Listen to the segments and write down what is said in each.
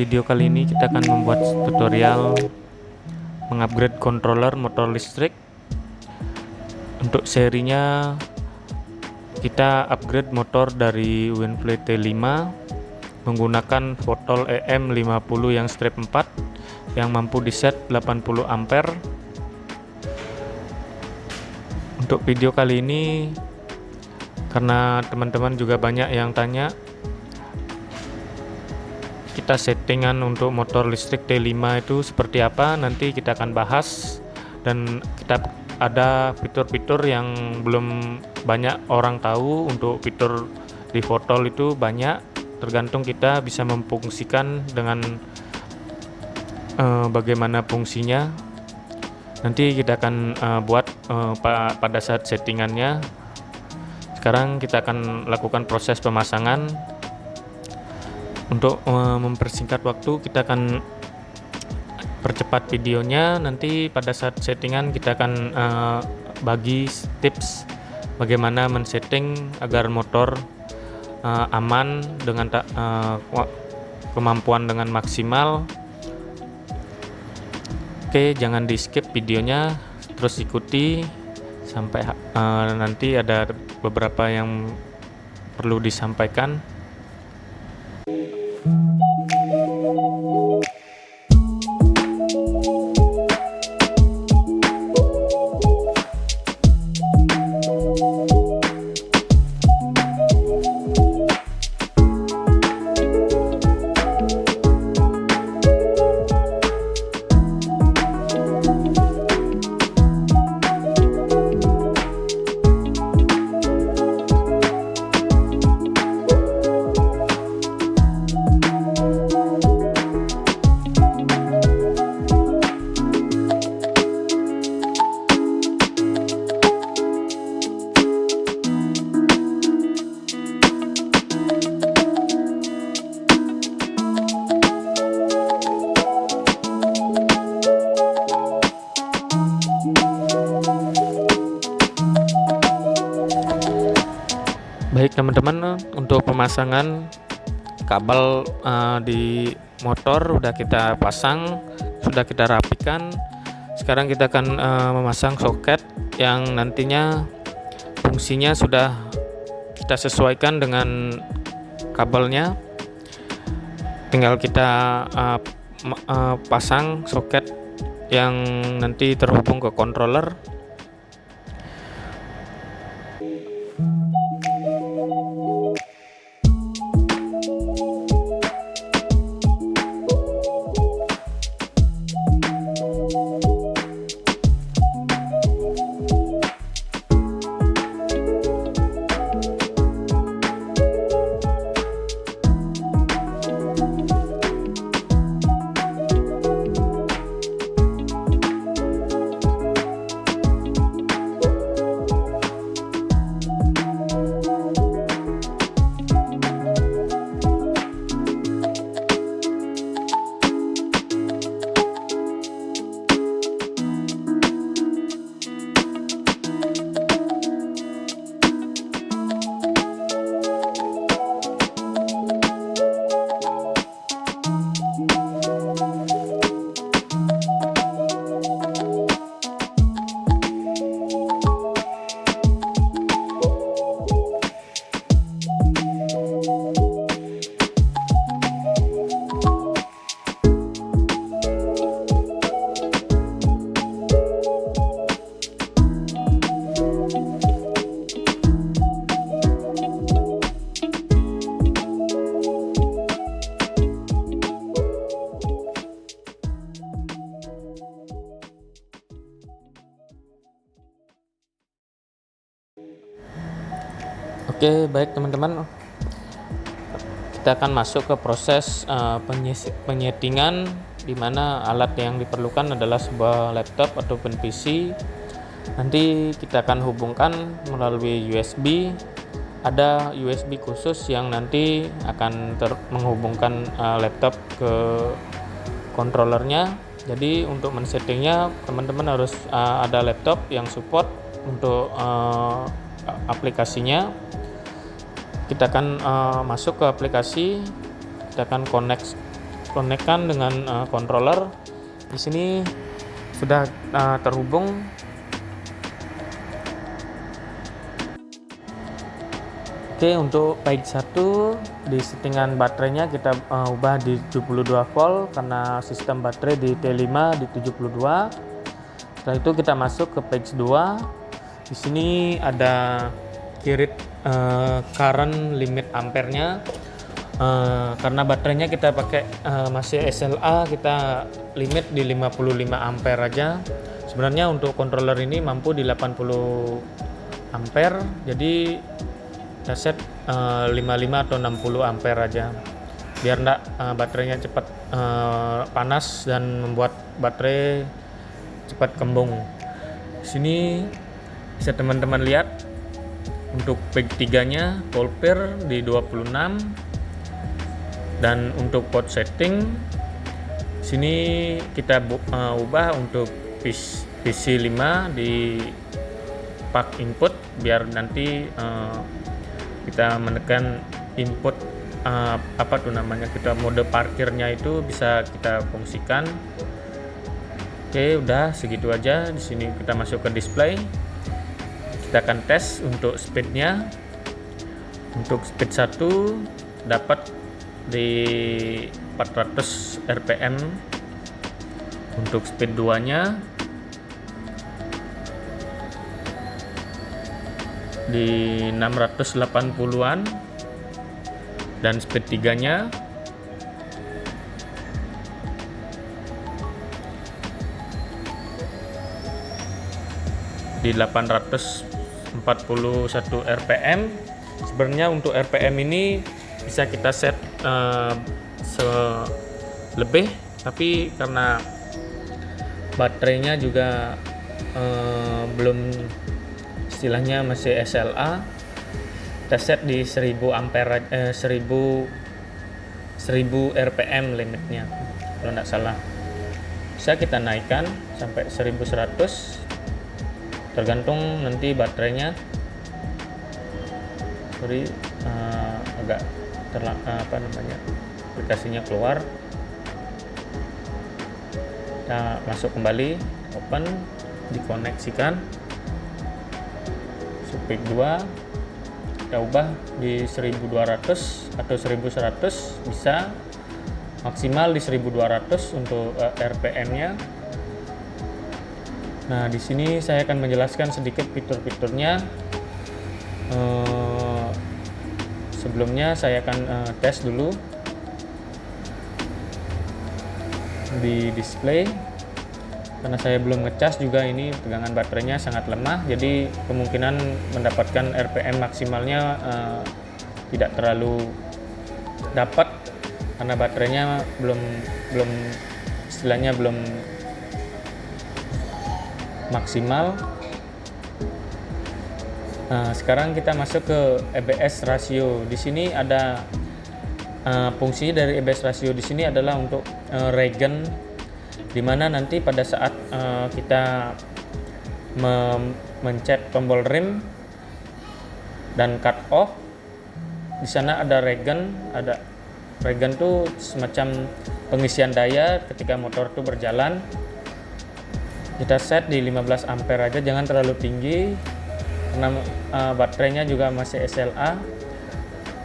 video kali ini kita akan membuat tutorial mengupgrade controller motor listrik. Untuk serinya kita upgrade motor dari WinPlay T5 menggunakan Votol EM50 yang strip 4 yang mampu di set 80 ampere. Untuk video kali ini, karena teman-teman juga banyak yang tanya, kita settingan untuk motor listrik T5 itu seperti apa, nanti kita akan bahas. Dan kita ada fitur-fitur yang belum banyak orang tahu. Untuk fitur di Votol itu banyak, tergantung kita bisa memfungsikan dengan bagaimana fungsinya. Nanti kita akan buat pada saat settingannya. Sekarang kita akan lakukan proses pemasangan. Untuk mempersingkat waktu, kita akan percepat videonya. Nanti pada saat settingan kita akan bagi tips bagaimana men-setting agar motor aman dengan kemampuan dengan maksimal. Oke, jangan di skip videonya, terus ikuti sampai nanti ada beberapa yang perlu disampaikan. Baik teman-teman, untuk pemasangan kabel di motor udah kita pasang, sudah kita rapikan. Sekarang kita akan memasang soket yang nantinya fungsinya sudah kita sesuaikan dengan kabelnya. Tinggal kita pasang soket yang nanti terhubung ke controller. Oke, baik teman-teman, kita akan masuk ke proses penyetingan, di mana alat yang diperlukan adalah sebuah laptop ataupun PC. Nanti kita akan hubungkan melalui USB. Ada USB khusus yang nanti akan menghubungkan laptop ke controllernya. Jadi untuk men-settingnya teman-teman harus ada laptop yang support untuk aplikasinya. Kita akan masuk ke aplikasi, kita akan connect konekkan dengan controller. Di sini sudah terhubung. Oke, untuk page 1 di settingan baterainya kita ubah di 72 volt karena sistem baterai di T5 di 72. Setelah itu kita masuk ke page 2. Di sini ada kirit current limit ampernya. Karena baterainya kita pakai masih SLA, kita limit di 55 ampere aja. Sebenarnya untuk controller ini mampu di 80 ampere, jadi kita set 55 atau 60 ampere aja biar enggak baterainya cepat panas dan membuat baterai cepat kembung. Sini bisa teman-teman lihat untuk peg 3-nya voltmeter di 26, dan untuk port setting sini kita ubah untuk PC5 di pak input biar nanti kita menekan input kita mode parkirnya itu bisa kita fungsikan. Oke, udah segitu aja. Di sini kita masuk ke display. Kita akan tes untuk speednya. Untuk speed 1 dapat di 400 rpm. Untuk speed 2-nya di 680-an, dan speed 3-nya di 841 rpm. Sebenarnya untuk rpm ini bisa kita set lebih, tapi karena baterainya juga belum, istilahnya masih SLA, kita set di 1000 ampere 1000 rpm limitnya kalau tidak salah. Bisa kita naikkan sampai 1100 tergantung nanti baterainya. Agak aplikasinya keluar. Kita masuk kembali, open, dikoneksikan. Speed 2 kita ubah di 1200 atau 1100, bisa maksimal di 1200 untuk rpm-nya. Nah, di sini saya akan menjelaskan sedikit fitur-fiturnya. Sebelumnya saya akan tes dulu di display. Karena saya belum ngecas juga, ini tegangan baterainya sangat lemah, jadi kemungkinan mendapatkan RPM maksimalnya tidak terlalu dapat karena baterainya belum istilahnya belum maksimal. Nah, sekarang kita masuk ke ABS ratio. Di sini ada fungsi dari ABS ratio di sini adalah untuk regen, dimana nanti pada saat kita mencet tombol rem dan cut off, di sana ada regen. Ada regen tuh semacam pengisian daya ketika motor itu berjalan. Kita set di 15 ampere aja, jangan terlalu tinggi karena baterainya juga masih SLA.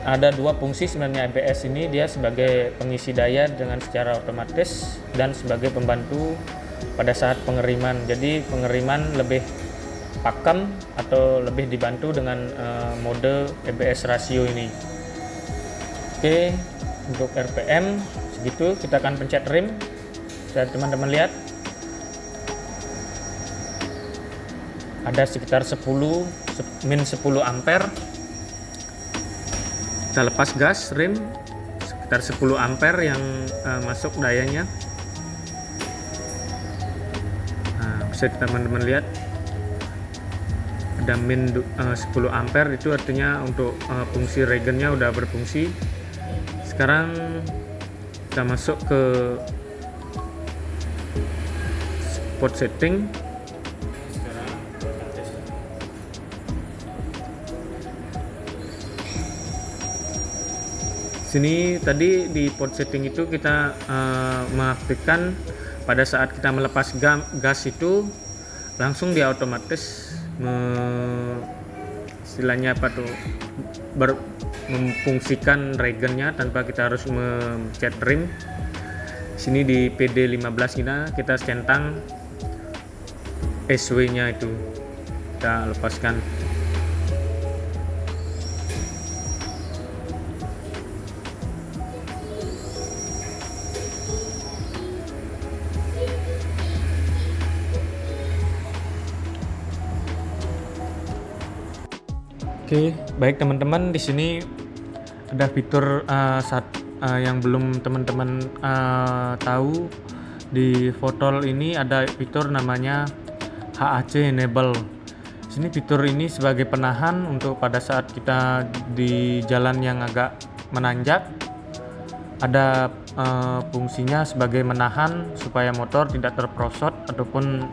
Ada dua fungsi sebenarnya ABS ini, dia sebagai pengisi daya dengan secara otomatis dan sebagai pembantu pada saat pengeriman. Jadi pengeriman lebih pakem atau lebih dibantu dengan mode ABS ratio ini. Oke, untuk RPM segitu. Kita akan pencet rem. Bisa teman-teman lihat ada sekitar 10 ampere. Kita lepas gas rem, sekitar 10 ampere yang masuk dayanya. Nah, bisa teman-teman lihat ada min 10 ampere, itu artinya untuk fungsi regennya udah berfungsi. Sekarang kita masuk ke spot setting. Sini tadi di port setting itu kita mengaktifkan pada saat kita melepas gas itu langsung dia otomatis istilahnya apa tuh memfungsikan regennya tanpa kita harus mencet rim. Sini di PD15 kita centang SW nya itu kita lepaskan. Oke, baik teman-teman, di sini ada fitur yang belum teman-teman tahu. Di Fotol ini ada fitur namanya HAC Enable. Sini fitur ini sebagai penahan untuk pada saat kita di jalan yang agak menanjak, ada fungsinya sebagai menahan supaya motor tidak terprosot ataupun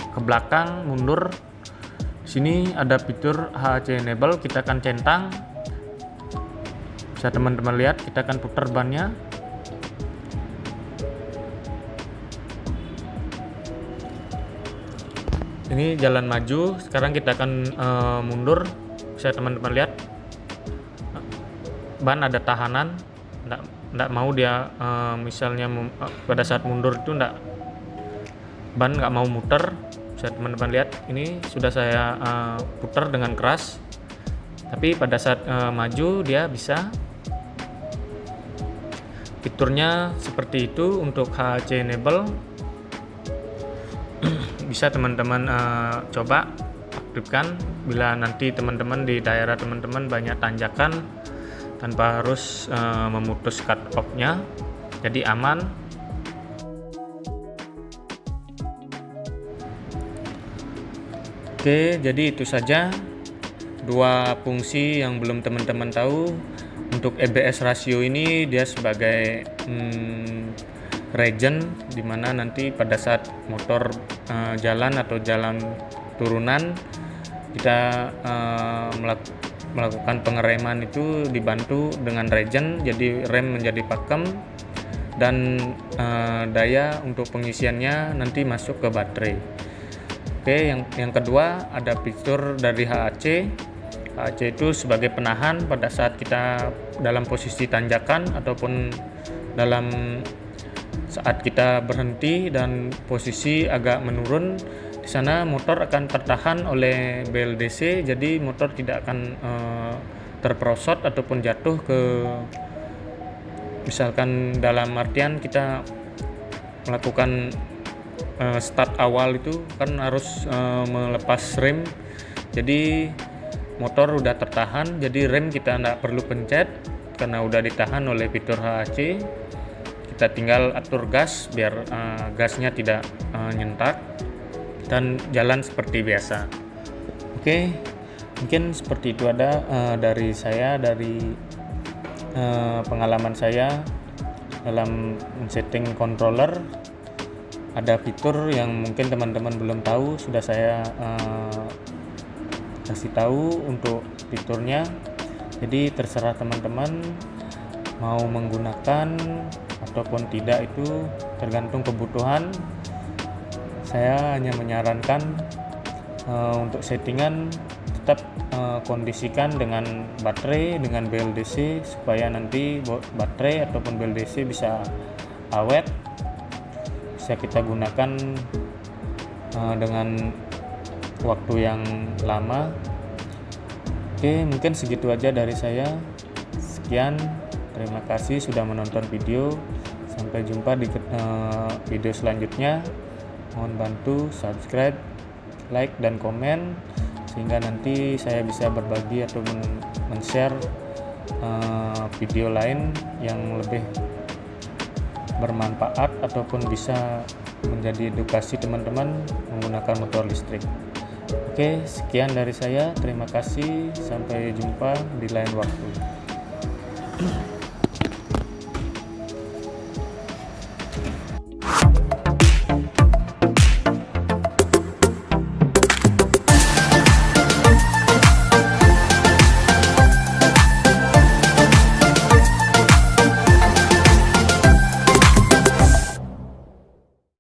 ke belakang mundur. Sini ada fitur HAC Enable, kita akan centang. Bisa teman-teman lihat, kita akan putar bannya. Ini jalan maju, sekarang kita akan mundur. Bisa teman-teman lihat, ban ada tahanan, enggak mau dia misalnya pada saat mundur itu ban nggak mau muter. Bisa teman-teman lihat, ini sudah saya putar dengan keras, tapi pada saat maju dia bisa. Fiturnya seperti itu untuk HAC Enable. Bisa teman-teman coba aktifkan bila nanti teman-teman di daerah teman-teman banyak tanjakan tanpa harus memutus cut off-nya, jadi aman. Oke, jadi itu saja dua fungsi yang belum teman-teman tahu. Untuk ABS ratio ini dia sebagai regen, dimana nanti pada saat motor jalan atau jalan turunan kita melakukan pengereman itu dibantu dengan regen, jadi rem menjadi pakem dan daya untuk pengisiannya nanti masuk ke baterai. Oke, yang kedua ada fitur dari HAC. HAC itu sebagai penahan pada saat kita dalam posisi tanjakan ataupun dalam saat kita berhenti dan posisi agak menurun. Di sana motor akan tertahan oleh BLDC, jadi motor tidak akan terperosot ataupun jatuh ke, misalkan dalam artian kita melakukan start awal itu kan harus melepas rem, jadi motor udah tertahan, jadi rem kita nggak perlu pencet karena udah ditahan oleh fitur HAC. Kita tinggal atur gas biar gasnya tidak nyentak dan jalan seperti biasa. Oke, mungkin seperti itu ada dari saya, dari pengalaman saya dalam setting controller. Ada fitur yang mungkin teman-teman belum tahu, sudah saya kasih tahu untuk fiturnya. Jadi terserah teman-teman mau menggunakan ataupun tidak, itu tergantung kebutuhan. Saya hanya menyarankan untuk settingan tetap kondisikan dengan baterai, dengan BLDC, supaya nanti baterai ataupun BLDC bisa awet, bisa kita gunakan dengan waktu yang lama. Oke, mungkin segitu aja dari saya. Sekian, terima kasih sudah menonton video. Sampai jumpa di video selanjutnya. Mohon bantu subscribe, like, dan komen sehingga nanti saya bisa berbagi atau men-share video lain yang lebih bermanfaat ataupun bisa menjadi edukasi teman-teman menggunakan motor listrik. Oke, sekian dari saya. Terima kasih. Sampai jumpa di lain waktu.